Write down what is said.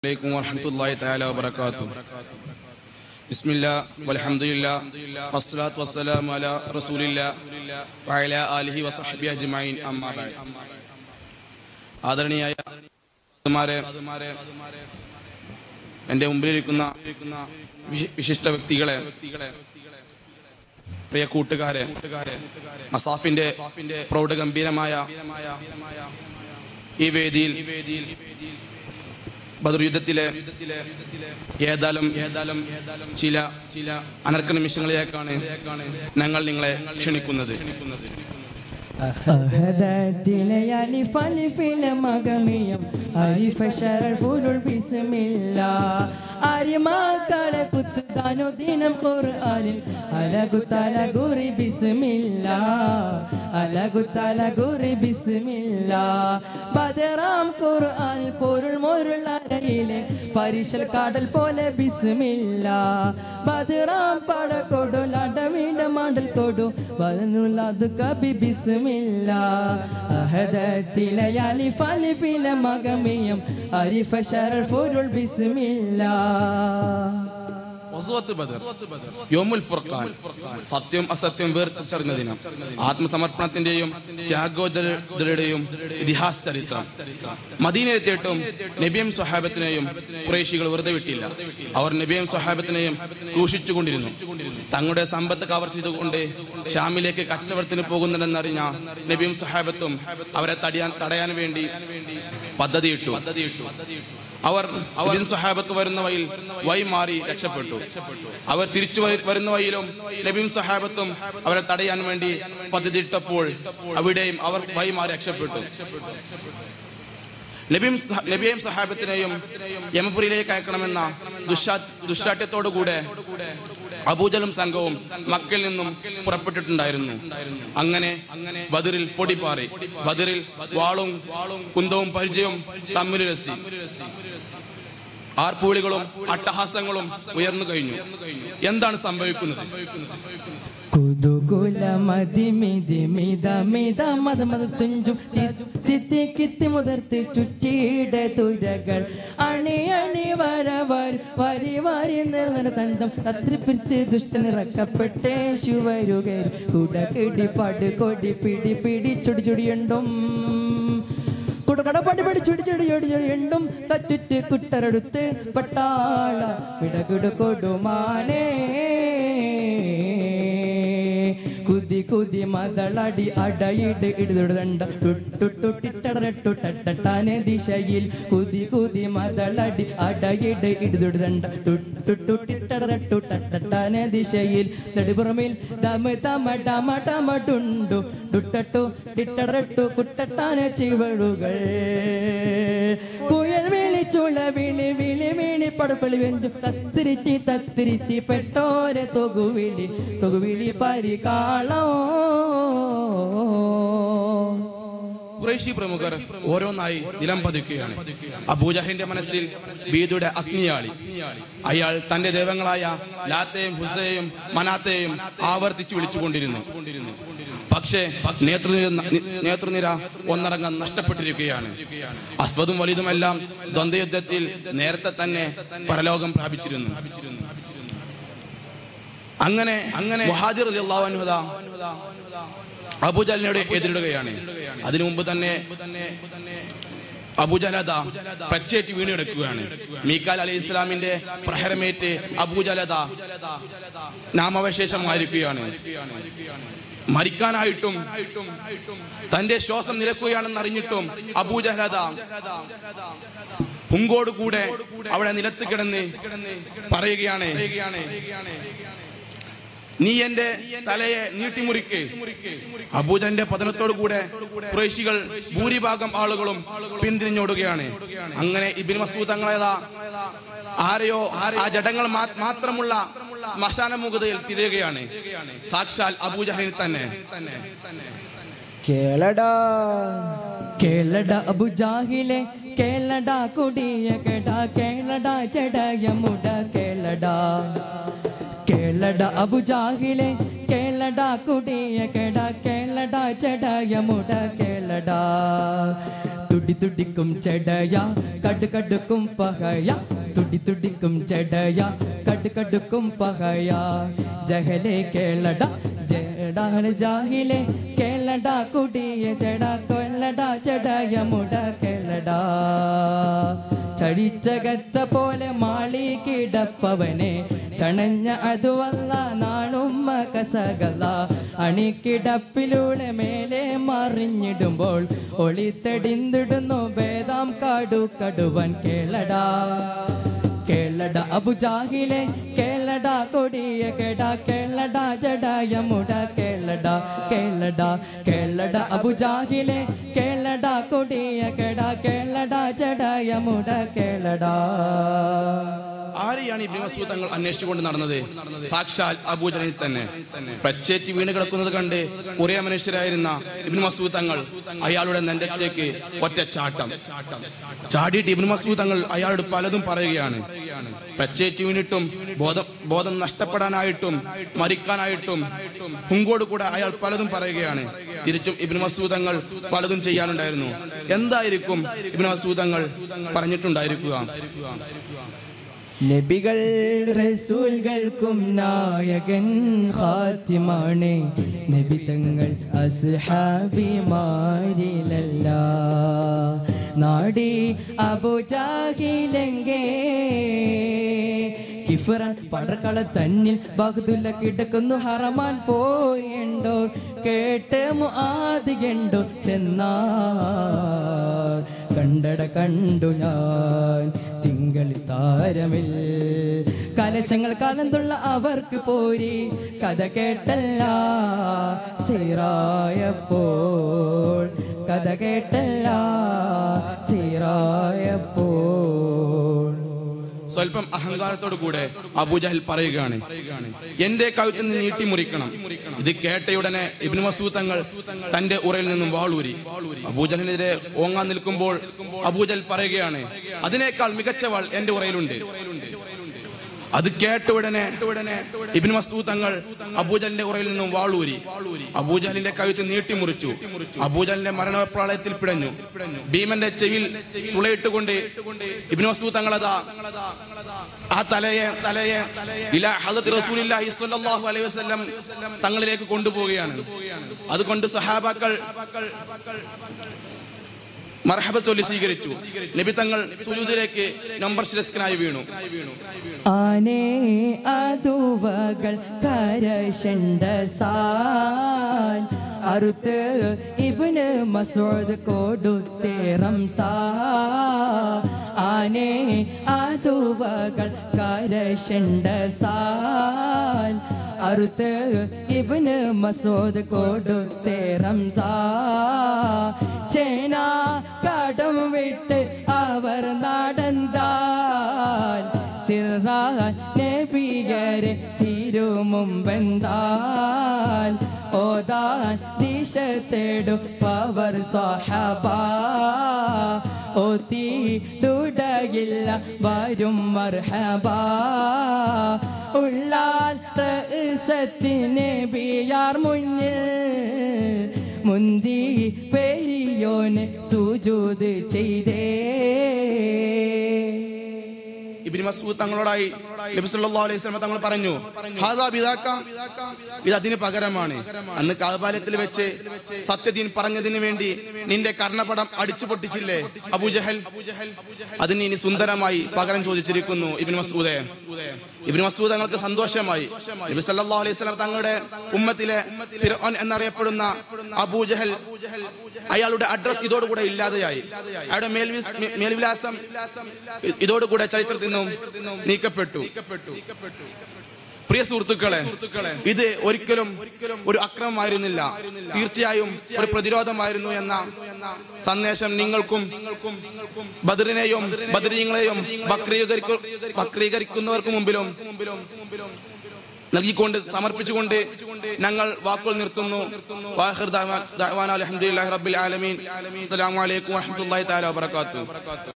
عليكم ورحمة الله تعالى وبركاته. بسم الله والحمد لله والصلاة والسلام على رسول الله وعلى آله وصحبه أجمعين أما بعد. ആദരണീയായ എൻ്റെ മുമ്പിലിരിക്കുന്ന വിശിഷ്ട വ്യക്തികളെ, പ്രിയ കൂട്ടുകാരെ, മസാഫിന്റെ പ്രൗഢഗംഭീരമായ ഈ വേദിയിൽ ബദർ യുദ്ധത്തിലെ ഏതായാലും ചില അനർക്ക നിമിഷങ്ങളിലേക്കാണ് ഞങ്ങൾ നിങ്ങളെ ക്ഷണിക്കുന്നത്. പരിശൽ കാടൽ പോലെ ബിസ്മില്ലാ ബദറാം പടകൊടു ലടമിട മണ്ടൽ കൊടു വന്നുള്ളത് കബി ബിസ്മില്ലാ അഹദത്തിലെ അലിഫ് അലിഫിലെ മഗമിയം അരിഫ ശറഫുൽ ബിസ്മില്ലാ. യോമുൽ ഫുർഖാൻ, സത്യം അസത്യം വേർതിരിച്ചറിഞ്ഞ ദിനം. ആത്മസമർപ്പണത്തിന്റെയും ത്യാഗോജ്വലതയുടെയും ഇതിഹാസ ചരിത്രം. മദീനയിലെത്തിയിട്ടും നബിയും സ്വഹാബത്തിനെയും ഖുറൈശികൾ വെറുതെ വിട്ടില്ല. അവർ നബിയും സ്വഹാബത്തിനെയും ക്രൂശിച്ചുകൊണ്ടിരുന്നു. തങ്ങളുടെ സമ്പത്ത് കവർച്ചതുകൊണ്ട് ഷാമിലേക്ക് കച്ചവടത്തിന് പോകുന്നുണ്ടെന്നറിഞ്ഞ നബിയും സ്വഹാബത്തും അവരെ തടയാൻ വേണ്ടി പദ്ധതിയിട്ടു. അവർ സ്വഹാബത്ത് വരുന്ന വഴി മാറി രക്ഷപ്പെട്ടു. അവർ തിരിച്ചു വരുന്ന വഴിയിലും നബിയും സ്വഹാബത്തും അവരെ തടയാൻ വേണ്ടി പദ്ധതിയിട്ടപ്പോൾ അവിടെയും അവർ വഴി മാറി രക്ഷപ്പെട്ടു. നബിയെയും സഹാബത്തിനെയും യമപുരിയിലേക്ക് അയക്കണമെന്ന ദുശ്ശാഠ്യത്തോടുകൂടെ അബൂജലും സംഘവും മക്കയിൽ നിന്നും പുറപ്പെട്ടിട്ടുണ്ടായിരുന്നു. അങ്ങനെ ബദറിൽ പൊടിപ്പാറി. ബദറിൽ വാളും കുന്തവും പരിചയവും തമ്മിലുരസി. ആർപ്പുവിളികളും അട്ടഹാസങ്ങളും ഉയർന്നു കഴിഞ്ഞു. എന്താണ് സംഭവിക്കുന്നത്? കുതുകുല മതിമിതിമിതമിത മതമത തുഞ്ചും തിത്തി കിത്തി മുതിർത്ത് ചുറ്റിയിട തുരകൾ അണി അണി വരവർ വരി വരി നിറ തന്തം തത്രിപ്പിടുത്ത് ദുഷ്ടനിറക്കപ്പെട്ടേ ശുവരുകർ കുടകിടി പടുകൊടി പിടി പിടി ചുടി ചുടിയുണ്ടും കുടകടപ്പടി പടി ചുടി ചുടി ചുടി ചുടിയുണ്ടും തറ്റുറ്റ് കുട്ടരെടുത്ത് പട്ടാള വിടകുട കൊടുമാനേ കുതി കുതി മതളടി അടയിട് ഇടുതുടണ്ട ടുട്ടുട്ടിട്ടടട്ടുട്ടട്ടാനെ ദിശയിൽ കുതി കുതി മതളടി അടയിട് ഇടുതുടണ്ട ടുട്ടുട്ടിട്ടടട്ടുട്ടട്ടാനെ ദിശയിൽ നെടുപുറമിൽ തമ തമ ടമ ടമ ടുണ്ടു ടുട്ടട്ടു ടിട്ടടട്ടു കുട്ടട്ടാനെ ചിവളുകൾ കുയൽ വിളിച്ചുള്ള വിളി വിളി വിളി പടപ്പളി വെഞ്ചു തത്തിരിറ്റി തത്തിരിറ്റി പെട്ടോരെ തൊകുവിളി പരികാളോ. ഖുറൈശി പ്രമുഖർ ഓരോന്നായി നിലം പതിക്കുകയാണ്. അബൂജഹലിന്റെ മനസ്സിൽ ഭീതിയുടെ അഗ്നിയാളി. അയാൾ തന്റെ ദൈവങ്ങളായ ലാത്തയും ഹുസയെയും മനാത്തെയും ആവർത്തിച്ചു വിളിച്ചുകൊണ്ടിരുന്നു. പക്ഷേ നേതൃനിര ഒന്നടങ്കം നഷ്ടപ്പെട്ടിരിക്കുകയാണ്. അസ്വദും വലുതുമെല്ലാം ദ്വന്ദ്വയുദ്ധത്തിൽ നേരത്തെ തന്നെ പരലോകം പ്രാപിച്ചിരുന്നു. അങ്ങനെ മുഹാജിർ റളിയല്ലാഹു അൻഹു അബൂജഹലിനോട് എതിരിടുകയാണ്. അതിനു മുമ്പ് തന്നെ അബൂജഹൽ പ്രച്ചേറ്റ് വീണെടുക്കുകയാണ്. മീകാൽ അലൈഹി ഇസ്ലാമിന്റെ പ്രഹരമേറ്റ് അബൂജഹൽ നാമാവശേഷമായിരിക്കുകയാണ്. മരിക്കാനായിട്ടും തന്റെ ശ്വാസം നിലക്കുകയാണെന്ന് അറിഞ്ഞിട്ടും അബൂജഹൽ പുങ്കോട് കൂടെ അവിടെ നിലത്ത് കിടന്ന് പറയുകയാണ്, നീ എന്റെ തലയെ നീട്ടിമുറിക്ക്. അബൂജഹലിന്റെ പതനത്തോടു കൂടെ ഖുറൈശികൾ ഭൂരിഭാഗം ആളുകളും പിന്തിരിഞ്ഞോടുകയാണ്. അങ്ങനെ ഇബ്നു മസ്ഊദ് തങ്ങളേതാ ആരെയോ ആ ജഡങ്ങൾ മാത്രമുള്ള ശ്മശാന മുഖതയിൽ തിരയുകയാണ്. സാക്ഷാൽ അബൂജഹലിൽ തന്നെ. കേളടാ കേളട അബൂജഹലെ കേളടാ കുടിയ കേടാ കേളടാ ജഡയമുട കേളടാ കേളട അബൂജഹലെ കേളട കേളടാ കുടിയ കെട കേളടാ ചടയമുട കേളടാ തുടി തുടിക്കും ചടയ കടുകടുക്കും പകയ തുടി തുടിക്കും ചടയ കടുകടുക്കും പകയ ജഹലെ കേളട ജഡാണ് ജാഹിലെ കേളടാ കുടിയ ചട കൊള്ളടാ ചടയമുട കേളടാ ചടിച്ചകത്ത പോലെ മാളി കിടപ്പവനെ ചണഞ്ഞ അതുവല്ല നാണുമ്മ കസകല അണിക്കിടപ്പിലൂടെ മേലെ മറിഞ്ഞിടുമ്പോൾ ഒളിത്തടിന്തിടുന്നു ഭേദം കടുവൻ കേളടാ കേളട അബുജാഹിലെ കേളടാ കൊടിയ കെട കേളടാ ജഡയമുട കേളടാ കേളടാ കേളട അബുജാഹിലെ കേളടാ കൊടിയ കെട കേളടാ ജഡയമുട കേളടാ. ആരെയാണ് ഇബ്നു മസ്ഊദ് തങ്ങൾ അന്വേഷിച്ചുകൊണ്ട് നടന്നത്? സാക്ഷാൽ അബൂജഹലിൽ തന്നെ. പച്ചേറ്റി വീണ് കിടക്കുന്നത് കണ്ട് കുറേ മനുഷ്യരായിരുന്ന ഇബ്നു മസ്ഊദ് തങ്ങൾ അയാളുടെ നെഞ്ചേക്ക് ഒറ്റ ചാട്ടം ചാടിയിട്ട് ഇബ്നു മസ്ഊദ് തങ്ങൾ അയാളോട് പലതും പറയുകയാണ്. പച്ചേറ്റി വീണിട്ടും ബോധം നഷ്ടപ്പെടാനായിട്ടും മരിക്കാനായിട്ടും ഹുങ്കോട് കൂടെ അയാൾ പലതും പറയുകയാണ്. തിരിച്ചും ഇബ്നു മസ്ഊദ് തങ്ങൾ പലതും ചെയ്യാനുണ്ടായിരുന്നു. എന്തായിരിക്കും ഇബ്നു മസ്ഊദ് തങ്ങൾ പറഞ്ഞിട്ടുണ്ടായിരിക്കുക? നബികൾ റസൂൽകൾക്കും നായകൻ ഖാത്തിമാണ് നബി തങ്ങൾ അസ്ഹാബിമാരിലല്ല നാടി അബൂജഹലെങ്കേ കിഫ്റാൻ പടർക്കള തന്നിൽ ബഗ്ദുല്ല കിടക്കുന്നു ഹറമാൻ പോയണ്ടോ കേട്ട് മുആദ് എണ്ടോ ചെന്നാ കണ്ടട കണ്ടു ഞാൻ തിങ്കളി താരമിൽ കലശങ്ങൾ കലന്തുള്ള അവർക്ക് പോരി കഥ കേട്ടല്ല സീറായപ്പോൾ കഥ കേട്ടല്ല സീറായപ്പോൾ. സ്വല്പം അഹങ്കാരത്തോടു കൂടെ അബൂജഹൽ പറയുകയാണ്, എന്റെ കഴുത്തിൽ നിന്ന് നീട്ടി മുറിക്കണം. ഇത് കേട്ടയുടനെ ഇബ്നു മസ്ഊദ് തങ്ങൾ തന്റെ ഉറയിൽ നിന്നും വാളൂരി. അബൂജഹലിനെതിരെ ഓങ്ങാൻ നിൽക്കുമ്പോൾ അബൂജഹൽ പറയുകയാണ്, അതിനേക്കാൾ മികച്ച വാൾ എന്റെ ഉറയിലുണ്ട്. അത് കേട്ട ഉടനെ ഇബ്നു മസ്ഊദ് തങ്ങൾ അബൂജഹലിന്റെ ഉറയിൽ നിന്നും വാളൂരി. അബൂജഹലിന്റെ കഴുത്ത് നീട്ടി മുറിച്ചു. അബൂജഹലിന്റെ മരണപ്രളയത്തിൽ പിടഞ്ഞു. ഭീമന്റെ ചെവിയിൽ തുളയിട്ടുകൊണ്ട് ഇബ്നു മസ്ഊദ് തങ്ങൾ ആ തലയെ ഇലാ ഹദറത്ത് റസൂലുള്ളാഹി സ്വല്ലല്ലാഹു അലൈഹി വസല്ലം തങ്ങളിലേക്ക് കൊണ്ടുപോവുകയാണ്. അതുകൊണ്ട് സഹാബാക്കൾ മർഹബ ചൊല്ലി സ്വീകരിച്ചു. നബി തങ്ങൾ സുജൂദിലേക്ക് നമ്പർ ശിരസ്കനായി വീണു. ആനേ അതുവകൾ കരശണ്ട സാൻ അറുത്ത് ഇബ്നു മസ്ഊദ് കൊടുത്തേ റംസാ. ആനേ അതുവകൾ കരശണ്ട സാൻ അറുത്ത് ഇബ്നു മസ്ഊദ് കൊടുത്തേ റംസാ. ചേന കടം വിട്ട് അവർ നടന്താൽ സിറാൻ നബിയരെ തിരുമുമ്പെന്താൽ ഓതാൻ ദിശ തേടുപ്പവർ സഹബ ഓത്തിടുടയില്ല വരും മർഹബ. ഉള്ളാൽ റഅസത്തിനെ ബിയാർ മുന്നിൽ മുന്തി പെരിയോന് സുജൂദ് ചെയ്തേ. ഇബ്നു മസ്ഊദ് തങ്ങളോടായി നബി സല്ലല്ലാഹു അലൈഹി വസല്ലം തങ്ങൾ പറഞ്ഞു, ഹാദാ ബിദാക, ഇത് അതിന് പകരമാണ്. അന്ന് കഅബാലയത്തിൽ വെച്ച് സത്യദീൻ പറഞ്ഞതിന് വേണ്ടി നിന്റെ കർണപടം അടിച്ചു പൊട്ടിച്ചില്ലേ അബൂജഹൽ, അതിന് ഇനി സുന്ദരമായി പകരം ചോദിച്ചിരിക്കുന്നു ഇബ്നു മസ്ഊദേ. ഇബ്നു മസ്ഊദ് തങ്ങൾക്ക് സന്തോഷമായി. നബി സല്ലല്ലാഹു അലൈഹി വസല്ലം തങ്ങളുടെ ഉമ്മത്തിലെ ഫിർഔൻ എന്നറിയപ്പെടുന്ന അബൂജഹൽ, അയാളുടെ അഡ്രസ് ഇതോടുകൂടെ ഇല്ലാതെയായി. അയാളുടെ മേൽവിലാസം ഇതോടുകൂടെ ചരിത്രത്തിൽ നിന്നും നീക്കപ്പെട്ടു. പ്രിയ സുഹൃത്തുക്കളെ, ഇത് ഒരിക്കലും ഒരു അക്രമമായിരുന്നില്ല, തീർച്ചയായും ഒരു പ്രതിരോധമായിരുന്നു എന്ന സന്ദേശം നിങ്ങൾക്കും ബദറിനെയും ബദരീങ്ങളെയും വക്രീകരിക്കുന്നവർക്ക് മുമ്പിലും നൽകിക്കൊണ്ട് സമർപ്പിച്ചുകൊണ്ട് ഞങ്ങൾ വാക്കുകൾ നിർത്തുന്നു. വാഖിർ ദഅവാന അൽഹംദുലില്ലാഹി റബ്ബിൽ ആലമീൻ. അസ്സലാമു അലൈക്കും വറഹ്മത്തുള്ളാഹി തആല വബറകാതുഹു.